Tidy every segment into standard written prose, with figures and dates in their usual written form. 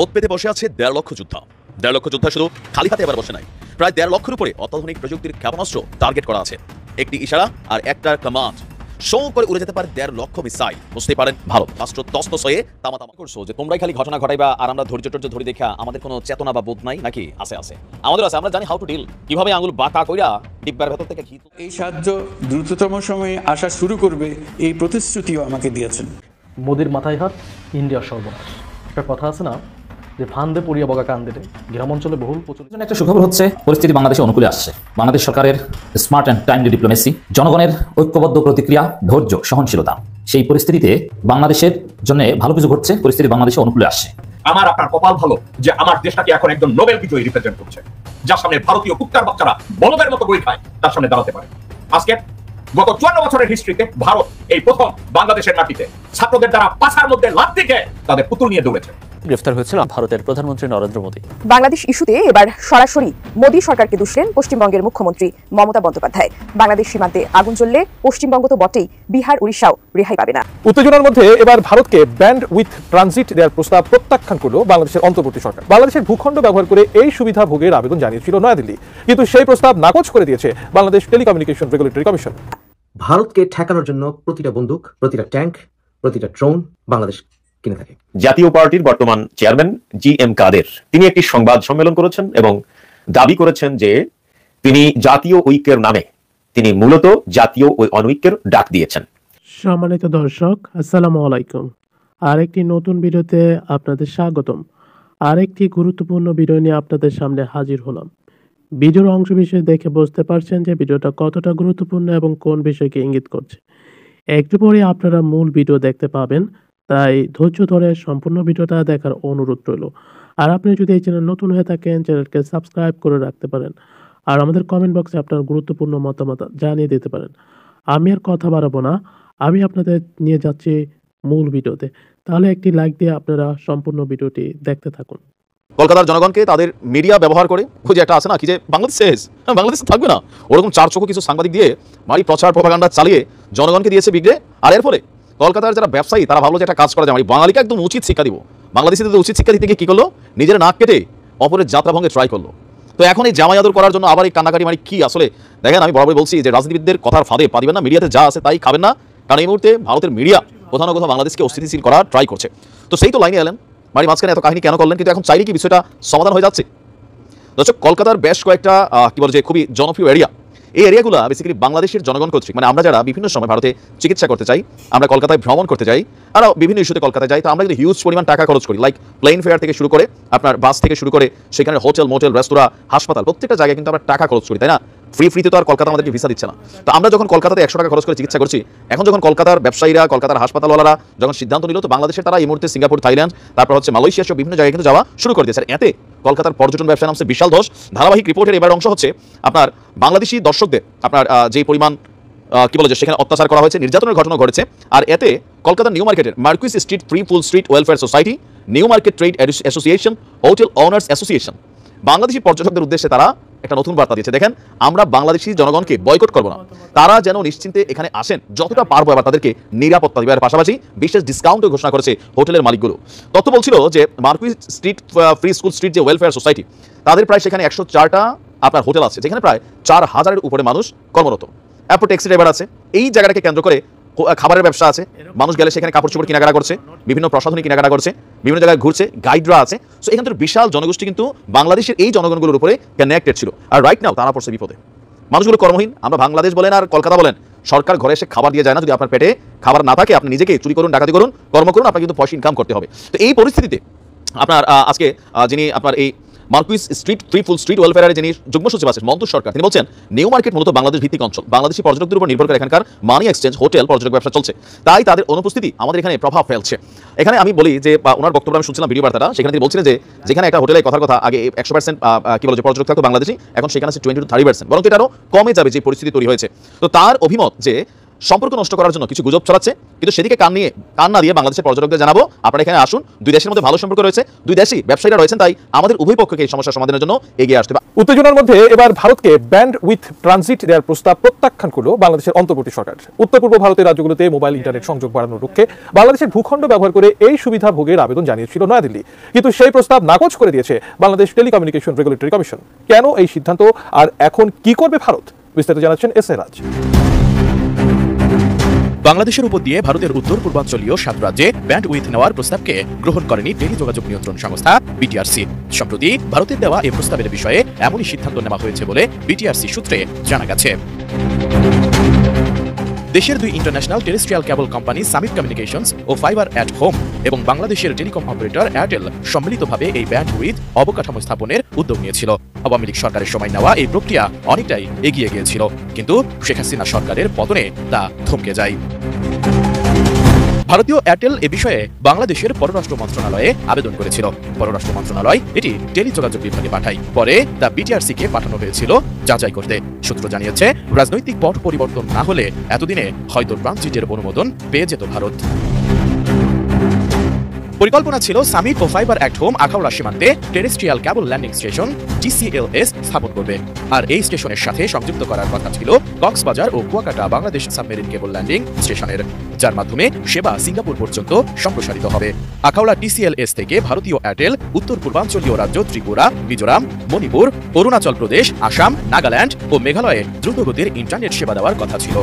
পদ পেতে বসে আছে ১.৫ লক্ষ যোদ্ধা। ১.৫ লক্ষ যোদ্ধা শুধু খালি হাতে এবার বসে নাই, প্রায় ১.৫ লক্ষের উপরে অত্যাধুনিক প্রযুক্তির ক্ষেপণাস্ত্র টার্গেট করা আছে। একটি ইশারা আর একটা কমান্ড, শো করে উড়ে যেতে পারে ১.৫ লক্ষ মিসাইল। বুঝতেই পারেন ভারত রাষ্ট্র তস্তস হয়ে তামাতামা করছো যে তোমরাই খালি ঘটনা ঘটাইবা আর আমরা ধৈর্য টর্য ধরে দেখা আমাদের কোনো চেতনা বা বোধ নাই নাকি? আছে আমাদের আছে, আমরা জানি হাউ টু ডিল, কিভাবে আঙুল বাঁকা কইরা ডিব্বার ভেতর থেকে ঘি। এই সাহায্য দ্রুততম সময়ে আসা শুরু করবে এই প্রতিশ্রুতিও আমাকে দিয়েছেন। মোদির মাথায় হাত, ইন্ডিয়ার সর্বনাশ। একটা কথা আছে না যে ফান্দে পড়িয়া বগা কান দিলে, গ্রাম অঞ্চলে বহুল প্রচলিত। একটা সুখবর হচ্ছে পরিস্থিতি বাংলাদেশে অনুকূলে আসছে। বাংলাদেশ সরকারের স্মার্ট অ্যান্ড টাইমলি ডিপ্লোমেসি, জনগণের ঐক্যবদ্ধ প্রতিক্রিয়া, ধৈর্য, সহনশীলতা, সেই পরিস্থিতিতে বাংলাদেশের জন্য ভালো কিছু ঘটছে। পরিস্থিতি বাংলাদেশে অনুকূলে আসছে। আমার আপনার কপাল ভালো যে আমার দেশটাকে এখন একজন নোবেল বিজয়ী রিপ্রেজেন্ট করছে, যার সামনে ভারতীয় কুত্তার বাচ্চারা বলদের মতো বই খায়, তার সামনে দাঁড়াতে পারে। আজকে গত ৫৪ বছরের হিস্ট্রিতে ভারত এই প্রথম বাংলাদেশের মাটিতে ছাত্রদের দ্বারা পাছার মধ্যে লাফ থেকে তাদের পুতুল নিয়ে দৌড়েছে। গ্রেফতার হয়েছিল ভারতের প্রধানমন্ত্রী নরেন্দ্র মোদী। বাংলাদেশ ইস্যুতে এবার সরাসরি মোদী সরকারকে দুষলেন পশ্চিমবঙ্গের মুখ্যমন্ত্রী মমতা বন্দ্যোপাধ্যায়। বাংলাদেশ সীমান্তে আগুন জ্বললে পশ্চিমবঙ্গ তো বটেই, বিহার উড়িষ্যাও রেহাই পাবে না। উত্তেজনার মধ্যে এবার ভারতকে ব্যান্ড উইথ ট্রানজিট দেওয়ার প্রস্তাব প্রত্যাখ্যান করল বাংলাদেশের অন্তর্বর্তী সরকার। বাংলাদেশের ভূখণ্ড ব্যবহার করে এই সুবিধা ভোগের আবেদন জানিয়েছিল নয়াদিল্লি, কিন্তু সেই প্রস্তাব নাকচ করে দিয়েছে বাংলাদেশ টেলিকমিউনিকেশন রেগুলেটরি কমিশন। ভারতকে ঠেকানোর জন্য প্রতিটা বন্দুক, প্রতিটা ট্যাঙ্ক, প্রতিটা ড্রোন বাংলাদেশ কিনে থাকে। জাতীয় পার্টির বর্তমান চেয়ারম্যান জি.এম. কাদের তিনি একটি সংবাদ সম্মেলন করেছেন এবং দাবি করেছেন যে তিনি জাতীয় ঐক্যের নামে তিনি মূলত জাতীয় অনৈক্যের ডাক দিয়েছেন। সম্মানিত দর্শক, আসসালামু আলাইকুম। আরেকটি নতুন ভিডিওতে আপনাদের স্বাগতম। আরেকটি গুরুত্বপূর্ণ ভিডিও নিয়ে আপনাদের সামনে হাজির হলাম। ভিডিওর অংশ বিশেষ দেখে বুঝতে পারছেন যে ভিডিওটা কতটা গুরুত্বপূর্ণ এবং কোন বিষয়কে ইঙ্গিত করছে। একটু পরে আপনারা মূল ভিডিও দেখতে পাবেন, তাই ধৈর্য ধরে সম্পূর্ণ ভিডিওটা দেখার অনুরোধ রইল। আর আপনি যদি এই চ্যানেল নতুন হয়ে থাকেন, চ্যানেলকে সাবস্ক্রাইব করে রাখতে পারেন। আর আমাদের কমেন্ট বক্সে আপনার গুরুত্বপূর্ণ মতামত জানিয়ে দিতে পারেন। আমি আর কথা বাড়াবো না, আমি আপনাদের নিয়ে যাচ্ছি মূল ভিডিওতে। তাহলে একটি লাইক দিয়ে আপনারা সম্পূর্ণ ভিডিওটি দেখতে থাকুন। কলকাতার জনগণকে তাদের মিডিয়া ব্যবহার করে, ওই যে একটা আছে না কি যে বাংলাদেশ শেষ, বাংলাদেশ থাকবে না, ওরকম চার চোখো কিছু সাংবাদিক দিয়ে মারি প্রচার প্রপাগান্ডা চালিয়ে জনগণকে দিয়েছে বিগড়ে। আর এর ফলে কলকাতার যারা ব্যবসায়ী তারা ভাবলো যে একটা কাজ করা যায়, মানে বাঙালিকে একদম উচিত শিক্ষা দিব। বাংলাদেশিদের উচিত শিক্ষা দিতে গিয়ে কি করলো, নিজের নাক কেটে অপরের যাত্রা ভঙ্গে ট্রাই করলো। তো এখন এই জামাই আদর করার জন্য আবার এই কান্নাকাটি, মানে কি আসলে দেখেন, আমি বরাবর বলছি যে রাজনীতিবিদদের কথার ফাঁদে পা দিবেন না, মিডিয়াতে যা আছে তাই খাবেন না, কারণ এই মুহূর্তে ভারতের মিডিয়া কোথাও না কোথাও বাংলাদেশকে অস্থিতিশীল করার ট্রাই করছে। তো সেই তো লাইনে এলেন, মানে মাঝখানে এত কাহিনী কেন করলেন, কিন্তু এখন চাইলে কি বিষয়টা সমাধান হয়ে যাচ্ছে? দর্শক, কলকাতার বেশ কয়েকটা কি বলে যে খুবই জনপ্রিয় এরিয়া, এই এরিয়াগুলো বেসিক্যালি বাংলাদেশের জনগণ কর্তৃক, মানে আমরা যারা বিভিন্ন সময় ভারতে চিকিৎসা করতে চাই, আমরা কলকাতায় ভ্রমণ করতে যাই, আরও বিভিন্ন ইস্যুতে কলকাতায় যাই, তো আমরা কিন্তু হিউজ পরিমাণ টাকা খরচ করি, লাইক প্লেন ফেয়ার থেকে শুরু করে আপনার বাস থেকে শুরু করে সেখানে হোটেল, মোটেল, রেস্তোরাঁ, হাসপাতাল, প্রত্যেকটা জায়গায় কিন্তু আমরা টাকা খরচ করি, তাই না? ফ্রিতে তো আর কলকাতা আমাদেরকে ভিসা দিচ্ছে না। তো আমরা যখন কলকাতাতে ১০০ টাকা খরচ করে চিকিৎসা করছি, এখন যখন কলকাতার ব্যবসায়ীরা, কলকাতার হাসপাতালওয়ালারা যখন সিদ্ধান্ত নিল, তো বাংলাদেশের তারা এই মুহূর্তে সিঙ্গাপুর, থাইল্যান্ড, তারপর হচ্ছে মালয়েশিয়া সব বিভিন্ন জায়গায় কিন্তু যাওয়া শুরু করে দিয়েছে। এতে কলকাতার পর্যটন ব্যবসা নামছে বিশাল ধস। ধারাবাহিক রিপোর্টের এবার অংশ হচ্ছে আপনার বাংলাদেশি দর্শকদের আপনার যে পরিমাণ কি বলে যে সেখানে অত্যাচার করা হয়েছে, নির্যাতনের ঘটনা ঘটেছে। আর এতে কলকাতার নিউ মার্কেটের মার্কুইস স্ট্রিট ফ্রি ফুল street welfare society, new market trade association, hotel owners association Bangladeshi পর্যটকদের উদ্দেশ্যে তারা একটা নতুন বার্তা দিয়েছে। দেখেন, আমরা বাংলাদেশি জনগণকে বয়কট করবো না, তারা যেন নিশ্চিন্তে এখানে আসেন, যতটা পারবো এবার তাদেরকে নিরাপত্তা দেওয়ার পাশাপাশি বিশেষ ডিসকাউন্টও ঘোষণা করেছে হোটেলের মালিকগুলো। তথ্য বলছিল যে Marquis street free school street যে ওয়েলফেয়ার সোসাইটি, তাদের প্রায় সেখানে ১০৪টা আপনার হোটেল আছে, যেখানে প্রায় ৪,০০০-এর উপরে মানুষ কর্মরত। এরপর ট্যাক্সি ড্রাইভার আছে, এই জায়গাটাকে কেন্দ্র করে খাবারের ব্যবসা আছে, মানুষ গেলে সেখানে কাপড় চোপড় কেনাকাটা করছে, বিভিন্ন প্রসাধনী কেনাকাটা করছে, বিভিন্ন জায়গায় ঘুরছে, গাইডরা আছে। সো এখানকার বিশাল জনগোষ্ঠী কিন্তু বাংলাদেশের এই জনগণগুলোর উপরে কানেক্টেড ছিল। আর রাইট নাও তারা পড়ছে বিপদে, মানুষগুলো কর্মহীন। আমরা বাংলাদেশ বলেন আর কলকাতা বলেন, সরকার ঘরে এসে খাবার দিয়ে যায় না। যদি আপনার পেটে খাবার না থাকে, আপনি নিজেকে চুরি করুন, ডাকাতি করুন, কর্ম করুন, আপনাকে কিন্তু পয়সা ইনকাম করতে হবে। তো এই পরিস্থিতিতে আপনার আজকে যিনি আপনার এই মার্কুইস স্ট্রিট ফ্রি ফুল স্ট্রিট ওয়েলফেয়ারের যিনি যুগ্ম সচিব আছেন মন্তর সরকার, তিনি বলছেন নিউ মার্কেট মূলত বাংলাদেশ ভিত্তিক অঞ্চল, বাংলাদেশি পর্যটকদের উপর নির্ভর করে এখানকার মানি এক্সচেঞ্জ, হোটেল, পর্যটক ব্যবসা চলছে, তাই তাদের অনুপস্থিতি আমাদের এখানে প্রভাব ফেলছে। এখানে আমি বলি যে ওনার বক্তব্য আমি শুনছিলাম ভিডিও বার্তাটা, সেখানে তিনি বলছিলেন যে যেখানে একটা হোটেলে কথার কথা আগে ১০০% কি বলে যে পর্যটক থাকতো বাংলাদেশি, এখন সেখানে আছে 20-30%, বরং এটা আরও কমে যাবে যে পরিস্থিতি তৈরি হয়েছে। তো তার অভিমত যে সম্পর্ক নষ্ট করার জন্য কিছু গুজব ছড়াচ্ছে, কিন্তু সেদিকে কান না দিয়ে বাংলাদেশের পর্যটকদের জানাবো আপনারা এখানে আসুন। দুই দেশের মধ্যে ভালো সম্পর্ক রয়েছে, দুই দেশই ব্যবসায়ীরা রয়েছেন, তাই আমাদের উভয় পক্ষকে এই সমস্যার সমাধানের জন্য এগিয়ে আসতে হবে। উত্তেজনার মধ্যে এবার ভারতকে ব্যান্ড উইথ ট্রানজিট দেওয়ার প্রস্তাব প্রত্যাখ্যান করল বাংলাদেশের অন্তর্বর্তী সরকার। উত্তর পূর্ব ভারতের রাজ্যগুলোতে মোবাইল ইন্টারনেট সংযোগ বাড়ানোর লক্ষ্যে বাংলাদেশের ভূখণ্ড ব্যবহার করে এই সুবিধা ভোগের আবেদন জানিয়েছিল নয়াদিল্লি, কিন্তু সেই প্রস্তাব নাকচ করে দিয়েছে বাংলাদেশ টেলিকমিউনিকেশন রেগুলেটরি কমিশন। কেন এই সিদ্ধান্ত আর এখন কি করবে ভারত, বিস্তারিত জানাচ্ছেন এস এ রাজ। বাংলাদেশের উপর দিয়ে ভারতের উত্তর পূর্বাঞ্চলীয় 7 রাজ্যে ব্যান্ড উইথ নেওয়ার প্রস্তাবকে গ্রহণ করেনি টেলিযোগাযোগ নিয়ন্ত্রণ সংস্থা বিটিআরসি। সম্প্রতি ভারতের দেওয়া এই প্রস্তাবের বিষয়ে এমনই সিদ্ধান্ত নেওয়া হয়েছে বলে বিটিআরসি সূত্রে জানা গেছে। দেশের দুই international terrestrial cable company Summit Communications ও ফাইবার অ্যাট হোম এবং বাংলাদেশের টেলিকম অপারেটর এয়ারটেল সম্মিলিতভাবে এই ব্যান্ড উইথ অবকাঠামো স্থাপনের উদ্যোগ নিয়েছিল। আওয়ামী লীগ সরকারের সময় নেওয়া এই প্রক্রিয়া অনেকটাই এগিয়ে গিয়েছিল, কিন্তু শেখ হাসিনা সরকারের পতনে তা থমকে যায়। ভারতীয় এয়ারটেল এ বিষয়ে বাংলাদেশের পররাষ্ট্র মন্ত্রণালয়ে আবেদন করেছিল। পররাষ্ট্র মন্ত্রণালয় এটি টেলিযোগাযোগ বিভাগে পাঠায়, পরে তা বিটিআরসি-কে পাঠানো হয়েছিল যাচাই করতে। সূত্র জানিয়েছে, রাজনৈতিক পট পরিবর্তন না হলে এতদিনে হয়তো ট্রানজিটের অনুমোদন পেয়ে যেত ভারত। পরিকল্পনা ছিল সামিট ও ফাইবার অ্যাট হোম আখাউড়া সীমান্তে terrestrial cable landing station TCLS স্থাপন করবে, আর এই স্টেশনের সাথে সংযুক্ত করার কথা ছিল কক্সবাজার ও Kuakata Bangladesh submarine cable landing স্টেশনের, যার মাধ্যমে সেবা সিঙ্গাপুর পর্যন্ত সম্প্রসারিত হবে। আখাউড়া TCLS থেকে ভারতীয় এয়ারটেল উত্তর পূর্বাঞ্চলীয় রাজ্য ত্রিপুরা, মিজোরাম, মণিপুর, অরুণাচল প্রদেশ, আসাম, নাগাল্যান্ড ও মেঘালয়ে দ্রুতগতির ইন্টারনেট সেবা দেওয়ার কথা ছিল।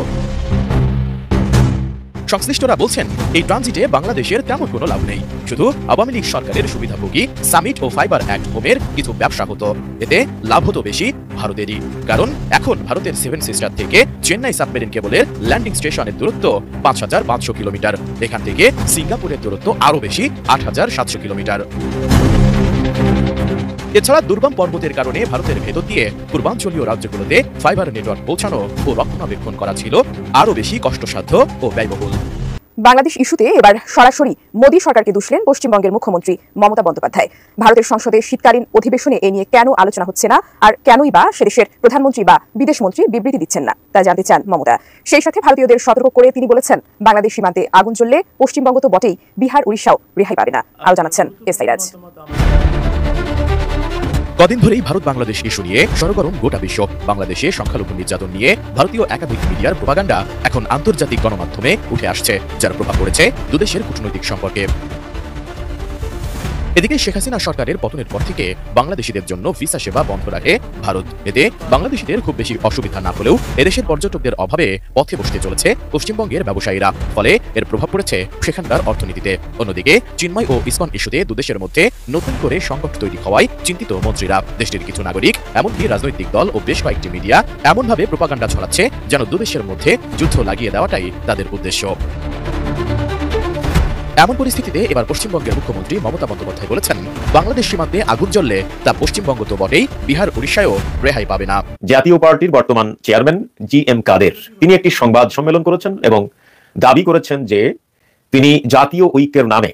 সংশ্লিষ্টরা বলছেন, এই ট্রানজিটে বাংলাদেশের তেমন কোনো লাভ নেই, শুধু আওয়ামী লীগ সরকারের সুবিধাভোগী সামিট ও ফাইবার অ্যাট হোমের কিছু ব্যবসা হতো। এতে লাভ হতো বেশি ভারতেরই, কারণ এখন ভারতের 7 সিস্টার থেকে চেন্নাই সাবমেরিন কেবলের ল্যান্ডিং স্টেশনের দূরত্ব 5500 কিলোমিটার। এখান থেকে সিঙ্গাপুরের দূরত্ব আরও বেশি 8700 কিলোমিটার। এছাড়া দুর্গম পর্বতের কারণে ভারতের ভেতর দিয়ে পূর্বাঞ্চলীয় রাজ্যগুলোতে ফাইবার নেটওয়ার্ক পৌঁছানো ও রক্ষণাবেক্ষণ করা ছিল আরও বেশি কষ্টসাধ্য ও ব্যয়বহুল। বাংলাদেশ ইস্যুতে এবার সরাসরি মোদী সরকারকে দুষলেন পশ্চিমবঙ্গের মুখ্যমন্ত্রী মমতা বন্দ্যোপাধ্যায়। ভারতের সংসদে শীতকালীন অধিবেশনে এ নিয়ে কেন আলোচনা হচ্ছে না, আর কেনই বা সেদেশের প্রধানমন্ত্রী বা বিদেশমন্ত্রী বিবৃতি দিচ্ছেন না, তা জানতে চান মমতা। সেই সাথে ভারতীয়দের সতর্ক করে তিনি বলেছেন, বাংলাদেশ সীমান্তে আগুন জ্বললে পশ্চিমবঙ্গ তো বটেই, বিহার উড়িষ্যাও রেহাই পাবে না। আরও জানাচ্ছেন এস আই রাজ। কদিন ধরেই ভারত বাংলাদেশ ইস্যু নিয়ে সরগরম গোটা বিশ্ব। বাংলাদেশে সংখ্যালঘু নির্যাতন নিয়ে ভারতীয় একাধিক মিডিয়ার প্রোপাগান্ডা এখন আন্তর্জাতিক গণমাধ্যমে উঠে আসছে, যার প্রভাব পড়েছে দুদেশের কূটনৈতিক সম্পর্কে। এদিকে শেখ হাসিনা সরকারের পতনের পর থেকে বাংলাদেশিদের জন্য ভিসা সেবা বন্ধ রাখে ভারত। এতে বাংলাদেশিদের খুব বেশি অসুবিধা না হলেও এদেশের পর্যটকদের অভাবে পথে বসতে চলেছে পশ্চিমবঙ্গের ব্যবসায়ীরা, ফলে এর প্রভাব পড়েছে সেখানকার অর্থনীতিতে। অন্যদিকে চিন্ময় ও ইসকন ইস্যুতে দুদেশের মধ্যে নতুন করে সংকট তৈরি হওয়ায় চিন্তিত মন্ত্রীরা। দেশটির কিছু নাগরিক, এমনকি রাজনৈতিক দল ও বেশ কয়েকটি মিডিয়া এমনভাবে প্রোপাগান্ডা ছড়াচ্ছে যেন দুদেশের মধ্যে যুদ্ধ লাগিয়ে দেওয়াটাই তাদের উদ্দেশ্য। এমন পরিস্থিতিতে এবার পশ্চিমবঙ্গের মুখ্যমন্ত্রী মমতা বন্দ্যোপাধ্যায় বলেছেন, বাংলাদেশ সীমান্তে আগুন জ্বললে তা পশ্চিমবঙ্গ তো বটেই, বিহার উড়িষ্যায়ও রেহাই পাবে না। জাতীয় পার্টির বর্তমান চেয়ারম্যান GM কাদের তিনি একটি সংবাদ সম্মেলন করেছেন এবং দাবি করেছেন যে তিনি জাতীয় ঐক্যের নামে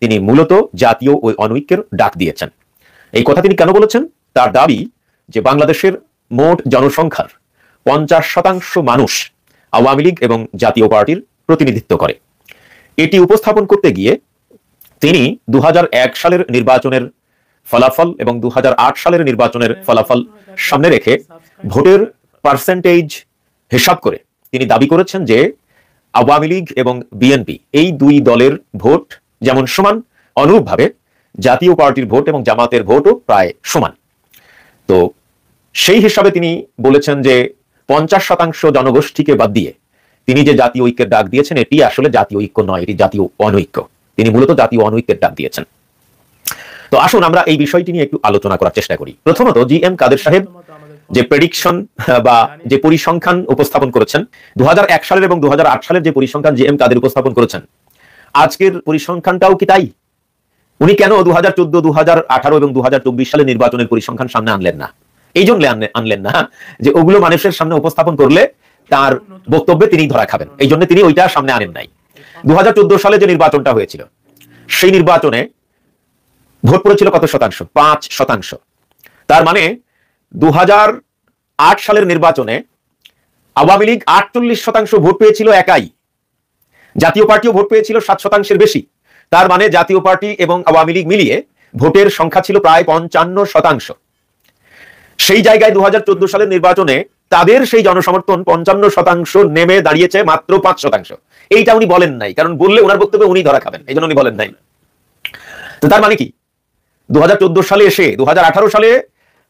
তিনি মূলত জাতীয় ও অনৈক্যের ডাক দিয়েছেন। এই কথা তিনি কেন বলেছেন? তার দাবি যে বাংলাদেশের মোট জনসংখ্যার 50% মানুষ আওয়ামী লীগ এবং জাতীয় পার্টির প্রতিনিধিত্ব করে। এটি উপস্থাপন করতে গিয়ে তিনি 2001 সালের নির্বাচনের ফলাফল এবং 2008 সালের নির্বাচনের ফলাফল সামনে রেখে ভোটের পার্সেন্টেজ হিসাব করে তিনি দাবি করেছেন যে আওয়ামী লীগ এবং বিএনপি এই দুই দলের ভোট যেমন সমান, অনুরূপভাবে জাতীয় পার্টির ভোট এবং জামাতের ভোটও প্রায় সমান। তো সেই হিসাবে তিনি বলেছেন যে 50% জনগোষ্ঠীকে বাদ দিয়ে তিনি যে জাতীয় ঐক্যের ডাক দিয়েছেন এটি আসলে জাতীয় ঐক্য নয়, এটি জাতীয় অনৈক্য। তিনি মূলত জাতীয় অনৈক্যের ডাক দিয়েছেন। তো আসুন আমরা এই বিষয়টি নিয়ে একটু আলোচনা করার চেষ্টা করি। প্রথমত GM কাদের সাহেব যে প্রেডিকশন বা যে পরিসংখ্যান উপস্থাপন করেছেন 2001 সালের এবং 2008 সালের যে পরিসংখ্যান GM কাদের উপস্থাপন করেছেন, আজকের পরিসংখ্যানটাও কি তাই? উনি কেন 2014, 2018 এবং 2024 সালের নির্বাচনের পরিসংখ্যান সামনে আনলেন না? এই জন্য আনলেন না যে ওগুলো মানুষের সামনে উপস্থাপন করলে তার বক্তব্যে তিনি ধরা খাবেন, এই জন্য তিনি ওইটা সামনে আনেন নাই। 2014 সালে যে নির্বাচনটা হয়েছিল সেই নির্বাচনে ভোট পড়েছিল কত শতাংশ? 5%। তার মানে 2008 সালের নির্বাচনে আওয়ামী লীগ 48% ভোট পেয়েছিল একাই, জাতীয় পার্টিও ভোট পেয়েছিল 7%-এর বেশি। তার মানে জাতীয় পার্টি এবং আওয়ামী লীগ মিলিয়ে ভোটের সংখ্যা ছিল প্রায় 55%। সেই জায়গায় 2014 সালের নির্বাচনে তাদের সেই জনসমর্থন 55% নেমে দাঁড়িয়েছে মাত্র 5%। এইটা উনি বলেন নাই, কারণ বললে ওনার বক্তব্যে উনি ধরা খাবেন, এই জন্য উনি বলেন নাই। তো তার মানে কি, 2014 সালে এসে 2018 সালে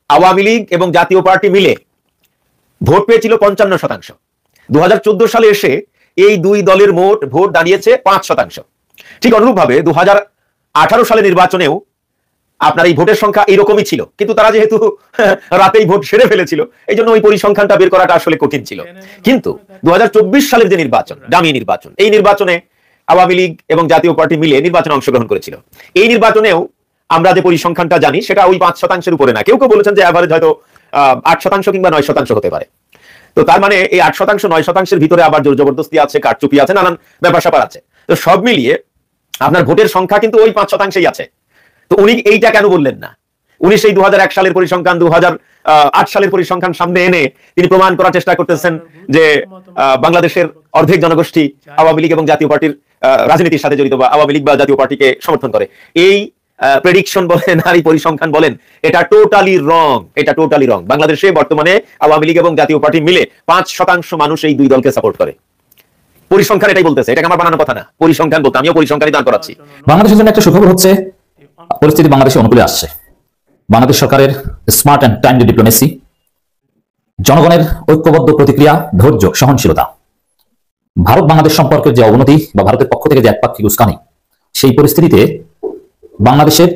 আওয়ামী লীগ এবং জাতীয় পার্টি মিলে ভোট পেয়েছিল 55%। 2014 সালে এসে এই দুই দলের মোট ভোট দাঁড়িয়েছে 5%। ঠিক অনুরূপভাবে 2018 সালে নির্বাচনেও আপনার এই ভোটের সংখ্যা এইরকমই ছিল, কিন্তু তারা যেহেতু রাতেই ভোট সেরে ফেলেছিল, এই জন্য ওই পরিসংখ্যানটা বের করাটা আসলে কঠিন ছিল। কিন্তু 2024 সালের যে নির্বাচন, ডামি নির্বাচন, এই নির্বাচনে আওয়ামী লীগ এবং জাতীয় পার্টি মিলে নির্বাচনে অংশগ্রহণ করেছিল। এই নির্বাচনেও আমরা যে পরিসংখ্যানটা জানি সেটা ওই 5%-এর উপরে না, কেউ কেউ বলেছেন যে অ্যাভারেজ হয়তো 8% কিংবা 9% হতে পারে। তো তার মানে এই 8%, 9%-এর ভিতরে আবার জোর জবরদস্তি আছে, কারচুপি আছে, নানান ব্যাপার স্যাপার আছে। তো সব মিলিয়ে আপনার ভোটের সংখ্যা কিন্তু ওই 5%-ই আছে। তো উনি এইটা কেন বললেন না? উনি সেই 2001 সালের পরিসংখ্যান, 2008 সালের পরিসংখ্যান সামনে এনে তিনি প্রমাণ করার চেষ্টা করতেছেন যে বাংলাদেশের অর্ধেক জনগোষ্ঠী আওয়ামী লীগ এবং জাতীয় পার্টির রাজনীতির সাথে জড়িত বা আওয়ামী লীগ বা জাতীয় পার্টিকে সমর্থন করে। এই প্রেডিকশন বলেন আর এই পরিসংখ্যান বলেন, এটা টোটালি রং, এটা টোটালি রং। বাংলাদেশে বর্তমানে আওয়ামী লীগ এবং জাতীয় পার্টি মিলে 5% মানুষ এই দুই দলকে সাপোর্ট করে। পরিসংখ্যান এটাই বলতেছে, এটা আমার বানানো কথা না, পরিসংখ্যান বলতে আমিও পরিসংখ্যানই দান করাচ্ছি। বাংলাদেশের জন্য একটা সুখবর হচ্ছে, পরিস্থিতি বাংলাদেশে অনুকূলে আসছে। বাংলাদেশ সরকারের স্মার্ট অ্যান্ড টাইমলি ডিপ্লোমেসি, জনগণের ঐক্যবদ্ধ প্রতিক্রিয়া, ধৈর্য, সহনশীলতা, ভারত বাংলাদেশ সম্পর্কের যে অবনতি বা ভারতের পক্ষ থেকে যে একপাক্ষিক উস্কানি, সেই পরিস্থিতিতে বাংলাদেশের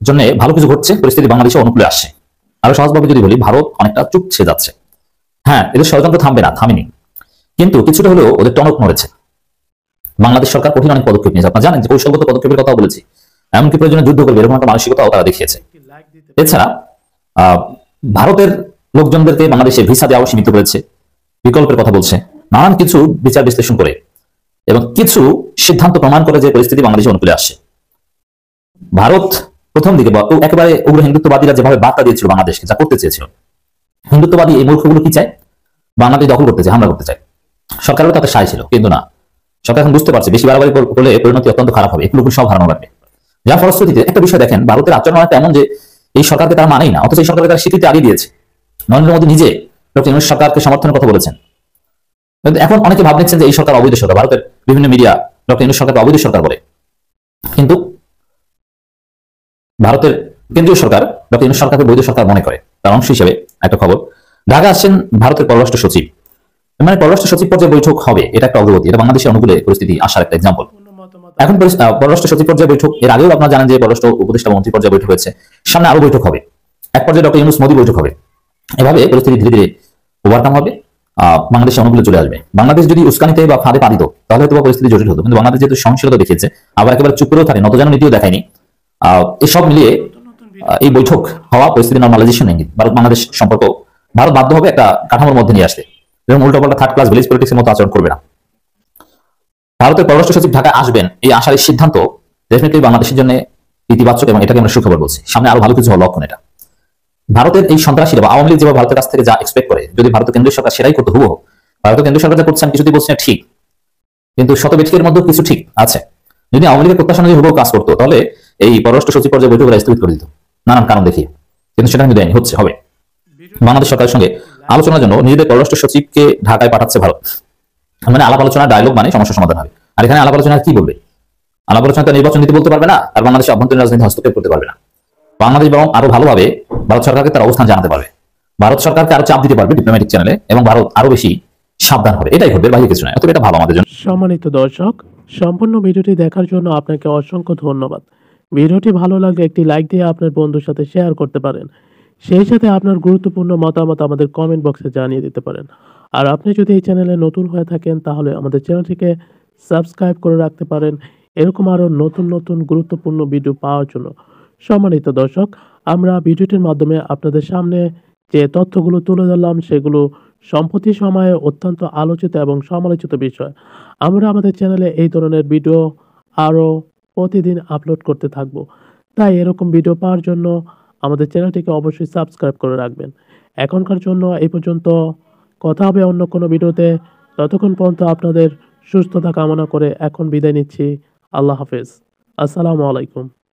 জন্য ভালো কিছু ঘটছে, পরিস্থিতি বাংলাদেশে অনুকূলে আসছে। আরো সহজভাবে যদি বলি, ভারত অনেকটা চুপছে যাচ্ছে। হ্যাঁ, এদের ষড়যন্ত্র থামবে না, থামেনি, কিন্তু কিছুটা হলেও ওদের টনক নড়েছে। বাংলাদেশ সরকার কঠিন অনেক পদক্ষেপ নিয়েছে, আপনারা জানেন যে কৌশলগত পদক্ষেপের কথাও বলেছি, এমনকি প্রয়োজনে যুদ্ধ করবে এরকম একটা মানসিকতাও তারা দেখিয়েছে। এছাড়া ভারতের লোকজনদেরকে বাংলাদেশে ভিসা দেওয়াও সীমিত করেছে, বিকল্পের কথা বলছে, নানান কিছু বিচার বিশ্লেষণ করে এবং কিছু সিদ্ধান্ত প্রমাণ করে যে পরিস্থিতি বাংলাদেশে অনুকূলে আসছে। ভারত প্রথম দিকে একেবারে উগ্র হিন্দুত্ববাদীরা যেভাবে বার্তা দিয়েছিল বাংলাদেশকে, যা করতে চেয়েছিল, হিন্দুত্ববাদী এই মূর্খগুলো কি চায়? বাংলাদেশ দখল করতে চায়, হামলা করতে চায়। সরকারেরও তাতে সায় ছিল, কিন্তু না, সরকার এখন বুঝতে পারছে বেশি বাড়াবাড়ি করলে পরিণতি অত্যন্ত খারাপ হবে, এগুলো সব হারানো লাগবে। যার ফলশ্রুতিতে একটা বিষয় দেখেন, ভারতের আচরণ অনেকটা এমন যে এই সরকারকে তারা মানেই না, অথচ এই সরকারকে তারা স্বীকৃতি আগে দিয়েছে। নরেন্দ্র মোদী নিজে ডক্টর ইউনূস সরকারকে সমর্থনের কথা বলেছেন। এখন অনেকে ভাব নিচ্ছেন যে এই সরকার অবৈধ সরকার, ভারতের বিভিন্ন মিডিয়া ডক্টর ইউনূস সরকারকে অবৈধ সরকার বলে, কিন্তু ভারতের কেন্দ্রীয় সরকার ডক্টর ইউনূস সরকারকে বৈধ সরকার মনে করে। তার অংশ হিসেবে একটা খবর, ঢাকা আসছেন ভারতের পররাষ্ট্র সচিব, মানে পররাষ্ট্র সচিব পর্যায়ে বৈঠক হবে, এটা একটা অগ্রগতি, এটা বাংলাদেশের অনুকূলে পরিস্থিতি আসার একটা এক্সাম্পল। এখন পররাষ্ট্র সচিব পর্যায়ে বৈঠক, এর আগেও আপনারা জানেন যে পররাষ্ট্র উপদেষ্টা মন্ত্রী পর্যায়ে বৈঠক হয়েছে, সামনে আরো বৈঠক হবে, এক পর্যায়ে ডক্টর ইউনূস মোদী বৈঠক হবে। এভাবে পরিস্থিতি ধীরে ধীরে ওভারকাম হবে, বাংলাদেশের অনুকূলে চলে আসবে। বাংলাদেশ যদি উস্কানিতে বা ফাঁদে পা দিত তাহলে হয়তো পরিস্থিতি জটিল হতো, কিন্তু বাংলাদেশ যেহেতু সহনশীলতা দেখিয়েছে, আবার একেবারে চুপ করেও থাকে, নতজানো নীতিও দেখায়নি, এসব মিলিয়ে এই বৈঠক হওয়া পরিস্থিতি নর্মালাইজেশন ইঙ্গিত। ভারত বাংলাদেশ সম্পর্ক ভারত বাধ্য হবে একটা কাঠামোর মধ্যে নিয়ে আসতে, যেমন উল্টোপাল্টা থার্ড ক্লাস ভিলেজ পলিটিক্সের মতো আচরণ করবে না। ভারতের পররাষ্ট্র সচিব ঢাকায় আসবেন, এই আসার এই সিদ্ধান্ত ডেফিনেটলি বাংলাদেশের জন্য ইতিবাচক এবং এটাকে আমরা সুখবর বলছি। সামনে আরো ভালো কিছু হওয়ার লক্ষণ এটা। ভারতের এই সন্ত্রাসীরা বা আওয়ামী লীগ যেভাবে ভারতের কাছ থেকে যা এক্সপেক্ট করে, যদি ভারতের কেন্দ্রীয় সরকার সেটাই করতে হুবহু, ভারতের কেন্দ্রীয় সরকার যা করছেন কিছুতেই বলছেন ঠিক, কিন্তু শত বেঠিকের মধ্যে কিছু ঠিক আছে। যদি আওয়ামী লীগের প্রত্যাশা অনুযায়ী হুবহু কাজ করতো তাহলে এই পররাষ্ট্র সচিব পর্যায়ে বৈঠকটা স্থগিত করে দিত নানান কারণ দেখিয়ে, কিন্তু সেটা কিন্তু দেয়নি, হচ্ছে হবে। বাংলাদেশ সরকারের সঙ্গে আলোচনার জন্য নিজেদের পররাষ্ট্র সচিবকে ঢাকায় পাঠাচ্ছে ভারত, মানে আলাপ আলোচনা, ডায়লগ মানে সমস্যা সমাধান হবে। আর এখানে আলাপ আলোচনা কি বলবে? আলাপ আলোচনা নির্বাচন নীতি বলতে পারবে না, আর বাংলাদেশের অভ্যন্তরীণ রাজনীতি হস্তক্ষেপ করতে পারবে না। বাংলাদেশ বরং আরো ভালোভাবে ভারত সরকারকে তার অবস্থান জানাতে পারবে, ভারত সরকারকে আরো চাপ দিতে পারবে ডিপ্লোম্যাটিক চ্যানেলে, এবং ভারত আরো বেশি সাবধান হবে। এটাই ঘটবে, বাইরে কিছু নয়। অতএব এটা ভালো আমাদের জন্য। সম্মানিত দর্শক, সম্পূর্ণ ভিডিওটি দেখার জন্য আপনাকে অসংখ্য ধন্যবাদ। ভিডিওটি ভালো লাগলে একটি লাইক দিয়ে আপনার বন্ধুর সাথে শেয়ার করতে পারেন, সেই সাথে আপনার গুরুত্বপূর্ণ মতামত আমাদের কমেন্ট বক্সে জানিয়ে দিতে পারেন। আর আপনি যদি এই চ্যানেলে নতুন হয়ে থাকেন তাহলে আমাদের চ্যানেলটিকে সাবস্ক্রাইব করে রাখতে পারেন, এরকম আরো নতুন নতুন গুরুত্বপূর্ণ ভিডিও পাওয়ার জন্য। সম্মানিত দর্শক, আমরা ভিডিওটির মাধ্যমে আপনাদের সামনে যে তথ্যগুলো তুলে ধরলাম সেগুলো সম্প্রতি সময়ে অত্যন্ত আলোচিত এবং সমালোচিত বিষয়। আমরা আমাদের চ্যানেলে এই ধরনের ভিডিও আরো প্রতিদিন আপলোড করতে থাকব, তাই এরকম ভিডিও পাওয়ার জন্য আমাদের চ্যানেলটিকে অবশ্যই সাবস্ক্রাইব করে রাখবেন। এখনকার জন্য এই পর্যন্ত, কথা হবে অন্য কোনো ভিডিওতে। ততক্ষণ পর্যন্ত আপনাদের সুস্থতা কামনা করে এখন বিদায় নিচ্ছি। আল্লাহ হাফেজ। আসসালামু আলাইকুম।